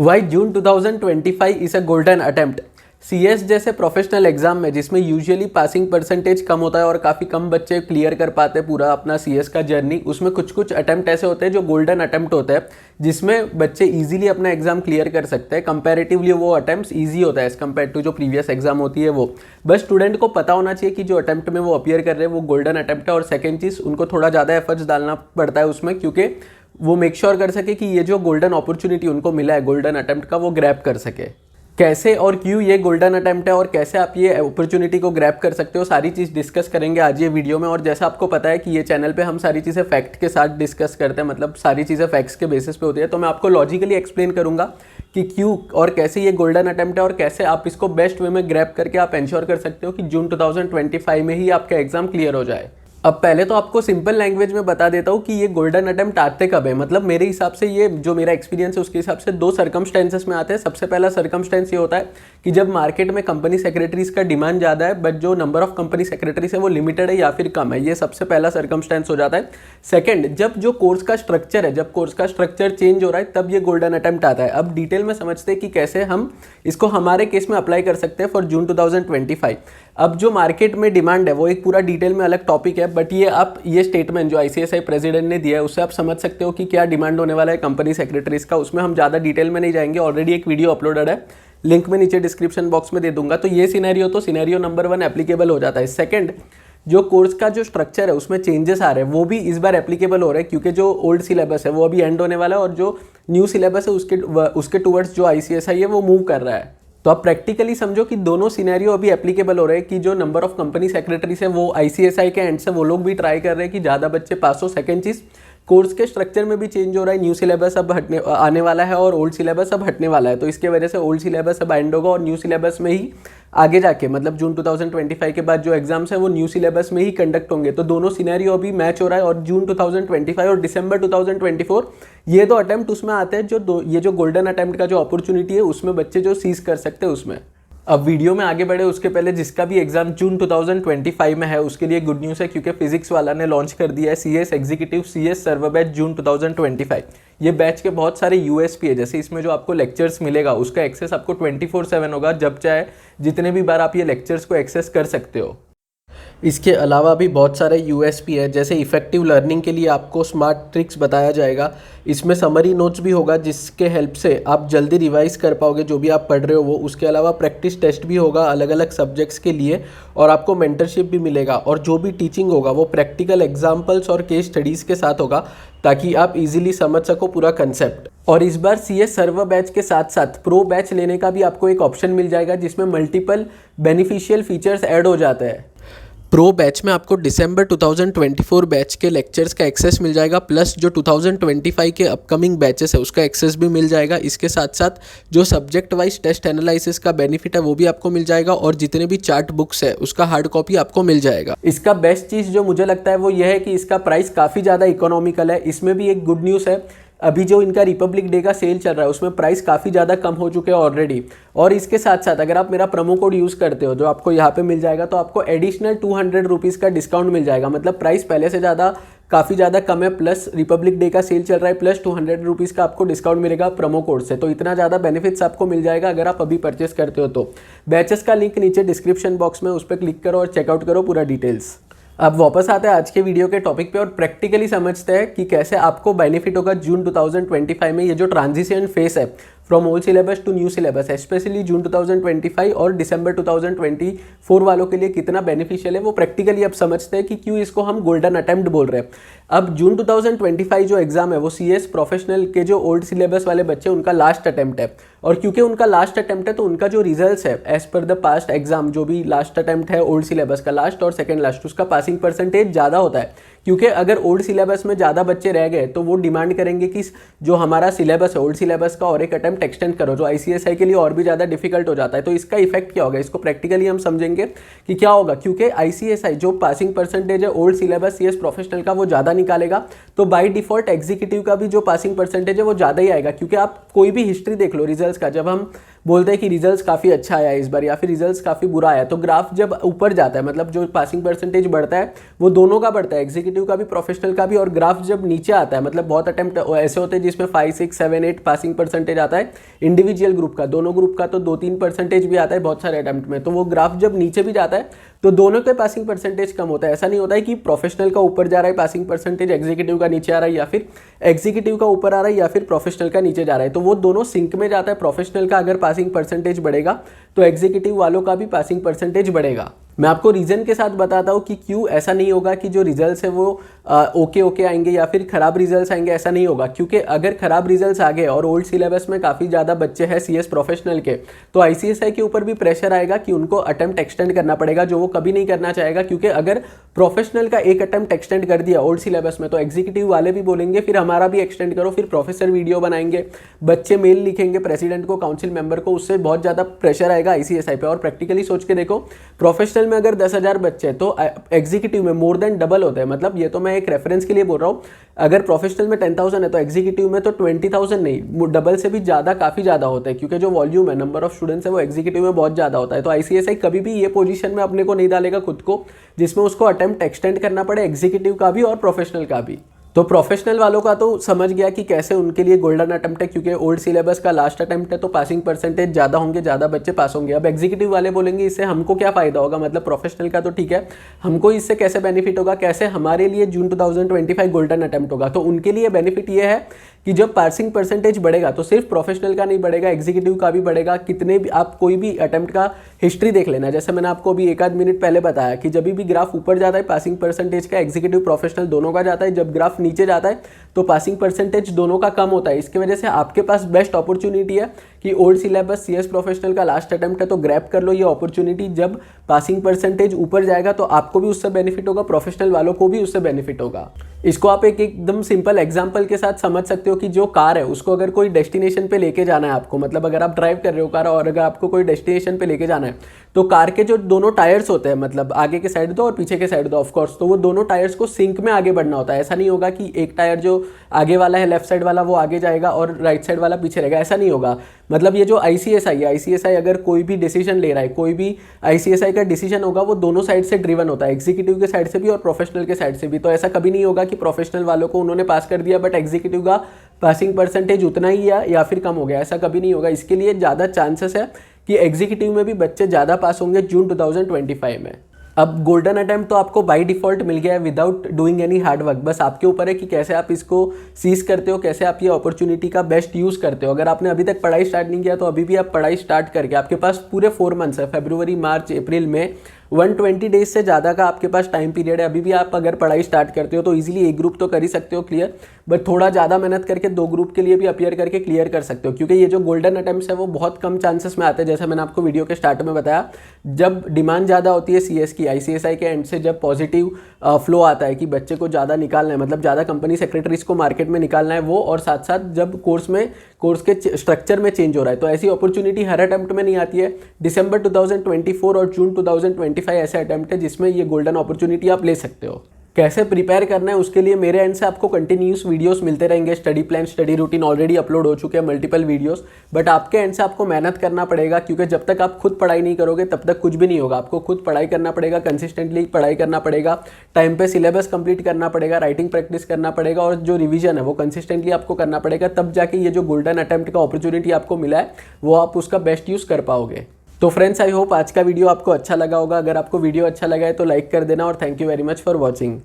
Y June 2025 is a golden attempt. CS जैसे professional exam में जिसमें यूजुअली पासिंग परसेंटेज कम होता है और काफ़ी कम बच्चे क्लियर कर पाते हैं पूरा अपना सीएस का जर्नी, उसमें कुछ कुछ अटेम्प्ट ऐसे होते हैं जो गोल्डन अटेम्प्ट होते हैं जिसमें बच्चे इजीली अपना एग्जाम क्लियर कर सकते हैं। कंपैरेटिवली वो अटेम्प्ट ईजी होता है एज कम्पेयर टू जो प्रीवियस एग्जाम होती है वो। बस स्टूडेंट को पता होना चाहिए कि जो अटेम्प्ट में वो अपीयर कर रहे हैं वो गोल्डन अटेम्प्ट है। और सेकेंड चीज़, उनको थोड़ा ज़्यादा एफर्ट्स डालना पड़ता है उसमें, क्योंकि वो मेक श्योर कर सके कि ये जो गोल्डन अपॉर्चुनिटी उनको मिला है गोल्डन अटेम्प्ट का वो ग्रैब कर सके। कैसे और क्यों ये गोल्डन अटेम्प्ट है और कैसे आप ये अपॉर्चुनिटी को ग्रैब कर सकते हो, सारी चीज़ डिस्कस करेंगे आज ये वीडियो में। और जैसा आपको पता है कि ये चैनल पे हम सारी चीज़ें फैक्ट के साथ डिस्कस करते हैं, मतलब सारी चीज़ें फैक्ट्स के बेसिस पे होती है, तो मैं आपको लॉजिकली एक्सप्लेन करूंगा कि क्यों और कैसे ये गोल्डन अटेम्प्ट है और कैसे आप इसको बेस्ट वे में ग्रैब करके आप इंश्योर कर सकते हो कि जून 2025 में ही आपका एग्जाम क्लियर हो जाए। अब पहले तो आपको सिंपल लैंग्वेज में बता देता हूँ कि ये गोल्डन अटेम्प्ट आते कब है। मतलब मेरे हिसाब से ये जो मेरा एक्सपीरियंस है उसके हिसाब से दो सर्कमस्टेंसेस में आते हैं। सबसे पहला सर्कमस्टेंस ये होता है कि जब मार्केट में कंपनी सेक्रेटरीज का डिमांड ज़्यादा है बट जो नंबर ऑफ कंपनी सेक्रेटरीज है वो लिमिटेड है या फिर कम है, ये सबसे पहला सर्कमस्टेंस हो जाता है। सेकेंड, जब जो कोर्स का स्ट्रक्चर है, जब कोर्स का स्ट्रक्चर चेंज हो रहा है तब ये गोल्डन अटेम्प्ट आता है। अब डिटेल में समझते हैं कि कैसे हम इसको हमारे केस में अप्लाई कर सकते हैं फॉर जून 2025। अब जो मार्केट में डिमांड है वो एक पूरा डिटेल में अलग टॉपिक है, बट ये आप ये स्टेटमेंट जो आईसीएसआई प्रेसिडेंट ने दिया है उससे आप समझ सकते हो कि क्या डिमांड होने वाला है कंपनी सेक्रेटरीज का। उसमें हम ज़्यादा डिटेल में नहीं जाएंगे, ऑलरेडी एक वीडियो अपलोडेड है, लिंक में नीचे डिस्क्रिप्शन बॉक्स में दे दूंगा। तो ये सिनेरियो तो सिनेरियो नंबर 1 एप्लीकेबल हो जाता है। सेकंड, जो कोर्स का जो स्ट्रक्चर है उसमें चेंजेस आ रहे हैं वो भी इस बार एप्लीकेबल हो रहे हैं, क्योंकि जो ओल्ड सिलेबस है वो अभी एंड होने वाला है और जो न्यू सिलेबस है उसके टुवर्ड्स जो आईसीएसआई है वो मूव कर रहा है। तो आप प्रैक्टिकली समझो कि दोनों सिनेरियो अभी एप्लीकेबल हो रहे हैं कि जो नंबर ऑफ कंपनी सेक्रेटरीज है वो आईसीएसआई के एंड से वो लोग भी ट्राई कर रहे हैं कि ज़्यादा बच्चे पास हो। सेकंड चीज़, कोर्स के स्ट्रक्चर में भी चेंज हो रहा है, न्यू सिलेबस अब आने वाला है और ओल्ड सिलेबस अब हटने वाला है। तो इसके वजह से ओल्ड सिलेबस अब एंड होगा और न्यू सिलेबस में ही आगे जाके मतलब जून 2025 के बाद जो एग्जाम्स है वो न्यू सिलेबस में ही कंडक्ट होंगे। तो दोनों सिनेरियो अभी मैच हो रहा है और जून 2025 और दिसंबर 2024 ये दो अटेम्प्ट उसमें आते हैं ये जो गोल्डन अटेम्प्ट का जो अपॉर्चुनिटी है उसमें बच्चे जो सीज कर सकते हैं उसमें। अब वीडियो में आगे बढ़े उसके पहले जिसका भी एग्जाम जून 2025 में है उसके लिए गुड न्यूज़ है, क्योंकि फिजिक्स वाला ने लॉन्च कर दिया है CS executive CS server batch June 2025। ये बैच के बहुत सारे यूएसपी है, जैसे इसमें जो आपको लेक्चर्स मिलेगा उसका एक्सेस आपको 24/7 होगा, जब चाहे जितने भी बार आप ये लेक्चर्स को एक्सेस कर सकते हो। इसके अलावा भी बहुत सारे यूएसपी है, जैसे इफेक्टिव लर्निंग के लिए आपको स्मार्ट ट्रिक्स बताया जाएगा। इसमें समरी नोट्स भी होगा जिसके हेल्प से आप जल्दी रिवाइज कर पाओगे जो भी आप पढ़ रहे हो वो। उसके अलावा प्रैक्टिस टेस्ट भी होगा अलग अलग सब्जेक्ट्स के लिए और आपको मेंटरशिप भी मिलेगा। और जो भी टीचिंग होगा वो प्रैक्टिकल एग्जाम्पल्स और केस स्टडीज़ के साथ होगा ताकि आप इजीली समझ सको पूरा कंसेप्ट। और इस बार सीएस सर्वर बैच के साथ साथ प्रो बैच लेने का भी आपको एक ऑप्शन मिल जाएगा जिसमें मल्टीपल बेनिफिशियल फीचर्स ऐड हो जाते हैं। प्रो बैच में आपको दिसंबर 2024 बैच के लेक्चर्स का एक्सेस मिल जाएगा, प्लस जो 2025 के अपकमिंग बैचेस है उसका एक्सेस भी मिल जाएगा। इसके साथ साथ जो सब्जेक्ट वाइज टेस्ट एनालिसिस का बेनिफिट है वो भी आपको मिल जाएगा और जितने भी चार्ट बुक्स है उसका हार्ड कॉपी आपको मिल जाएगा। इसका बेस्ट चीज़ जो मुझे लगता है वो यह है कि इसका प्राइस काफ़ी ज़्यादा इकोनॉमिकल है। इसमें भी एक गुड न्यूज़ है, अभी जो इनका रिपब्लिक डे का सेल चल रहा है उसमें प्राइस काफ़ी ज़्यादा कम हो चुके हैं ऑलरेडी। और इसके साथ साथ अगर आप मेरा प्रोमो कोड यूज़ करते हो जो आपको यहाँ पे मिल जाएगा तो आपको एडिशनल 200 रुपीज़ का डिस्काउंट मिल जाएगा। मतलब प्राइस पहले से काफ़ी ज़्यादा कम है, प्लस रिपब्लिक डे का सेल चल रहा है, प्लस 200 रुपीज़ का आपको डिस्काउंट मिलेगा प्रोमो कोड से। तो इतना ज़्यादा बेनिफिट्स आपको मिल जाएगा अगर आप अभी परचेस करते हो तो। बैचेस का लिंक नीचे डिस्क्रिप्शन बॉक्स में, उस पर क्लिक करो और चेकआउट करो पूरा डिटेल्स। अब वापस आते हैं आज के वीडियो के टॉपिक पे और प्रैक्टिकली समझते हैं कि कैसे आपको बेनिफिट होगा जून 2025 में। ये जो ट्रांजिशन फेस है from old syllabus to new syllabus, specially June 2025 और दिसंबर 2024 वालों के लिए कितना बेनिफिशियल है वो प्रैक्टिकली अब समझते हैं कि क्यों इसको हम गोल्डन अटेम्प्ट बोल रहे हैं। अब जून 2025 जो एग्जाम है वो सीएस प्रोफेशनल के जो ओल्ड सिलेबस वाले बच्चे उनका लास्ट अटेम्प्ट है। और क्योंकि उनका लास्ट अटेम्प्ट है तो उनका जो रिजल्ट्स है as per the past exam, जो भी लास्ट अटेम्प्ट है ओल्ड सिलेबस का लास्ट और सेकेंड लास्ट, उसका पासिंग परसेंटेज ज़्यादा होता है। क्योंकि अगर ओल्ड सिलेबस में ज़्यादा बच्चे रह गए तो वो डिमांड करेंगे कि जो हमारा सिलेबस है ओल्ड सिलेबस का और एक अटेम्प्ट एक्सटेंड करो, जो आईसीएसआई के लिए और भी ज़्यादा डिफिकल्ट हो जाता है। तो इसका इफेक्ट क्या होगा इसको प्रैक्टिकली हम समझेंगे कि क्या होगा। क्योंकि आईसीएसआई जो पासिंग परसेंटेज है ओल्ड सिलेबस सीएस प्रोफेशनल का वो ज़्यादा निकालेगा, तो बाय डिफॉल्ट एग्जीक्यूटिव का भी जो पासिंग परसेंटेज है वो ज़्यादा ही आएगा। क्योंकि आप कोई भी हिस्ट्री देख लो रिजल्ट्स का, जब हम बोलते हैं कि रिजल्ट्स काफ़ी अच्छा आया इस बार या फिर रिजल्ट्स काफ़ी बुरा आया। तो ग्राफ जब ऊपर जाता है, मतलब जो पासिंग परसेंटेज बढ़ता है वो दोनों का बढ़ता है, एग्जीक्यूटिव का भी प्रोफेशनल का भी। और ग्राफ जब नीचे आता है, मतलब बहुत अटेम्प्ट ऐसे होते हैं जिसमें 5, 6, 7, 8 पासिंग परसेंटेज आता है इंडिविजुअल ग्रुप का, दोनों ग्रुप का तो 2-3% भी आता है बहुत सारे अटेम्प्ट में। तो वो ग्राफ जब नीचे भी जाता है तो दोनों के पासिंग परसेंटेज कम होता है। ऐसा नहीं होता है कि प्रोफेशनल का ऊपर जा रहा है पासिंग परसेंटेज, एग्जीक्यूटिव का नीचे आ रहा है, या फिर एग्जीक्यूटिव का ऊपर आ रहा है या फिर प्रोफेशनल का नीचे जा रहा है। तो वो दोनों सिंक में जाता है। प्रोफेशनल का अगर पासिंग परसेंटेज बढ़ेगा तो एग्जीक्यूटिव वालों का भी पासिंग परसेंटेज बढ़ेगा। मैं आपको रीजन के साथ बताता हूँ कि क्यों ऐसा नहीं होगा कि जो रिजल्ट्स है वो ओके आएंगे या फिर खराब रिजल्ट्स आएंगे, ऐसा नहीं होगा। क्योंकि अगर खराब रिजल्ट्स आ गए और ओल्ड सिलेबस में काफ़ी ज़्यादा बच्चे हैं सीएस प्रोफेशनल के, तो आईसीएसआई के ऊपर भी प्रेशर आएगा कि उनको अटेम्प्ट एक्सटेंड करना पड़ेगा, जो वो कभी नहीं करना चाहेगा। क्योंकि अगर प्रोफेशनल का एक अटेम्प्ट एक्सटेंड कर दिया ओल्ड सिलेबस में तो एग्जीक्यूटिव वाले भी बोलेंगे फिर हमारा भी एक्सटेंड करो, फिर प्रोफेसर वीडियो बनाएंगे, बच्चे मेल लिखेंगे प्रेसिडेंट को, काउंसिल मेंबर को, उससे बहुत ज़्यादा प्रेशर आएगा आईसीएसआई पे। और प्रैक्टिकली सोच के देखो, प्रोफेशनल में अगर 10,000 बच्चे हैं तो एग्जीक्यूटिव में मोर देन डबल होते हैं। मतलब ये तो मैं एक रेफरेंस के लिए बोल रहा हूँ, अगर प्रोफेशनल में 10,000 है तो एग्जीक्यूटिव में तो 20,000 नहीं, डबल से भी ज़्यादा, काफ़ी ज़्यादा होता है। क्योंकि जो वॉल्यूम है, नंबर ऑफ स्टूडेंट्स है, वो एग्जीक्यूटिव में बहुत ज़्यादा होता है। तो आईसीएसआई कभी भी ये पोजीशन में अपने को नहीं डालेगा खुद को जिसमें उसको अटेम्प्ट एक्सटेंड करना पड़े, एग्जीक्यूटिव का भी और प्रोफेशनल का भी। तो प्रोफेशनल वालों का तो समझ गया कि कैसे उनके लिए गोल्डन अटेम्प्ट है, क्योंकि ओल्ड सिलेबस का लास्ट अटेम्प्ट है तो पासिंग परसेंटेज ज़्यादा होंगे, ज़्यादा बच्चे पास होंगे। अब एग्जीक्यूटिव वाले बोलेंगे इससे हमको क्या फ़ायदा होगा, मतलब प्रोफेशनल का तो ठीक है, हमको इससे कैसे बेनिफिट होगा, कैसे हमारे लिए जून 2025 गोल्डन अटेम्प्ट होगा। तो उनके लिए बेनिफिट ये है कि जब पासिंग परसेंटेज बढ़ेगा तो सिर्फ प्रोफेशनल का नहीं बढ़ेगा, एग्जीक्यूटिव का भी बढ़ेगा। कितने भी आप कोई भी अटेम्प्ट का हिस्ट्री देख लेना, जैसे मैंने आपको अभी 1 आध मिनट पहले बताया कि जब भी ग्राफ ऊपर जाता है पासिंग परसेंटेज का एग्जीक्यूटिव प्रोफेशनल दोनों का जाता है, जब ग्राफ नीचे जाता है तो पासिंग परसेंटेज दोनों का कम होता है। इसकी वजह से आपके पास बेस्ट अपॉर्चुनिटी है कि ओल्ड सिलेबस सीएस प्रोफेशनल का लास्ट अटेम्प्ट है तो ग्रैब कर लो ये अपॉर्चुनिटी। जब पासिंग परसेंटेज ऊपर जाएगा तो आपको भी उससे बेनिफिट होगा, प्रोफेशनल वालों को भी उससे बेनिफिट होगा। इसको आप एक एकदम सिंपल एग्जांपल के साथ समझ सकते हो कि जो कार है उसको अगर कोई डेस्टिनेशन पे लेके जाना है आपको, मतलब अगर आप ड्राइव कर रहे हो कार और अगर आपको कोई डेस्टिनेशन पे लेके जाना है तो कार के जो दोनों टायर्स होते हैं, मतलब आगे के साइड दो और पीछे के साइड दो ऑफकोर्स, तो वो दोनों टायर्स को सिंक में आगे बढ़ना होता है। ऐसा नहीं होगा कि एक टायर जो आगे वाला है लेफ्ट साइड वाला वो आगे जाएगा और राइट साइड वाला पीछे रहेगा, ऐसा नहीं होगा। मतलब ये जो आईसीएसआई है, आईसीएसआई अगर कोई भी डिसीजन ले रहा है, कोई भी आईसीएसआई का डिसीजन होगा वो दोनों साइड से ड्रिवन होता है, एग्जीक्यूटिव के साइड से भी और प्रोफेशनल के साइड से भी। तो ऐसा कभी नहीं होगा कि प्रोफेशनल वालों को उन्होंने पास कर दिया बट एग्जीक्यूटिव का पासिंग परसेंटेज उतना ही या फिर कम हो गया, ऐसा कभी नहीं होगा। इसके लिए ज़्यादा चांसेस है कि एग्जीक्यूटिव में भी बच्चे ज़्यादा पास होंगे जून 2025 में। अब गोल्डन अटेम्प्ट तो आपको बाय डिफॉल्ट मिल गया है without doing any hard work, बस आपके ऊपर है कि कैसे आप इसको सीज करते हो, कैसे आप ये अपॉर्चुनिटी का बेस्ट यूज़ करते हो। अगर आपने अभी तक पढ़ाई स्टार्ट नहीं किया तो अभी भी आप पढ़ाई स्टार्ट करके, आपके पास पूरे 4 मंथ्स है, फरवरी, मार्च, अप्रैल में 120 डेज से ज़्यादा का आपके पास टाइम पीरियड है। अभी भी आप अगर पढ़ाई स्टार्ट करते हो तो इजीली एक ग्रुप तो कर ही सकते हो क्लियर, बट थोड़ा ज़्यादा मेहनत करके 2 ग्रुप के लिए भी अपीयर करके क्लियर कर सकते हो। क्योंकि ये जो गोल्डन अटेम्प्ट्स है वो बहुत कम चांसेस में आते हैं, जैसा मैंने आपको वीडियो के स्टार्ट में बताया। जब डिमांड ज़्यादा होती है सीएस की, आईसीएसआई के एंड से जब पॉजिटिव फ्लो आता है कि बच्चे को ज़्यादा निकालना है, मतलब ज़्यादा कंपनी सेक्रेटरीज को मार्केट में निकालना है वो, और साथ साथ जब कोर्स के स्ट्रक्चर में चेंज हो रहा है, तो ऐसी अपॉर्चुनिटी हर अटेम्प्ट में नहीं आती है। दिसंबर 2024 और जून 2025 ऐसे अटेम्प्ट है जिसमें ये गोल्डन अपॉर्चुनिटी आप ले सकते हो। कैसे प्रिपेयर करना है उसके लिए मेरे एंड से आपको कंटिन्यूस वीडियोस मिलते रहेंगे। Study plan, study routine already upload हो चुके हैं, मल्टीपल वीडियोस, बट आपके एंड से आपको मेहनत करना पड़ेगा। क्योंकि जब तक आप खुद पढ़ाई नहीं करोगे तब तक कुछ भी नहीं होगा। आपको खुद पढ़ाई करना पड़ेगा, कंसिस्टेंटली पढ़ाई करना पड़ेगा, टाइम पे सिलेबस कंप्लीट करना पड़ेगा, राइटिंग प्रैक्टिस करना पड़ेगा, और जो रिवीजन है वो कंसिस्टेंटली आपको करना पड़ेगा। तब जाके ये जो गोल्डन अटेम्प्ट का अपॉर्चुनिटी आपको मिला है वो आप उसका बेस्ट यूज़ कर पाओगे। तो फ्रेंड्स, आई होप आज का वीडियो आपको अच्छा लगा होगा। अगर आपको वीडियो अच्छा लगा है तो लाइक कर देना, और thank you very much for watching.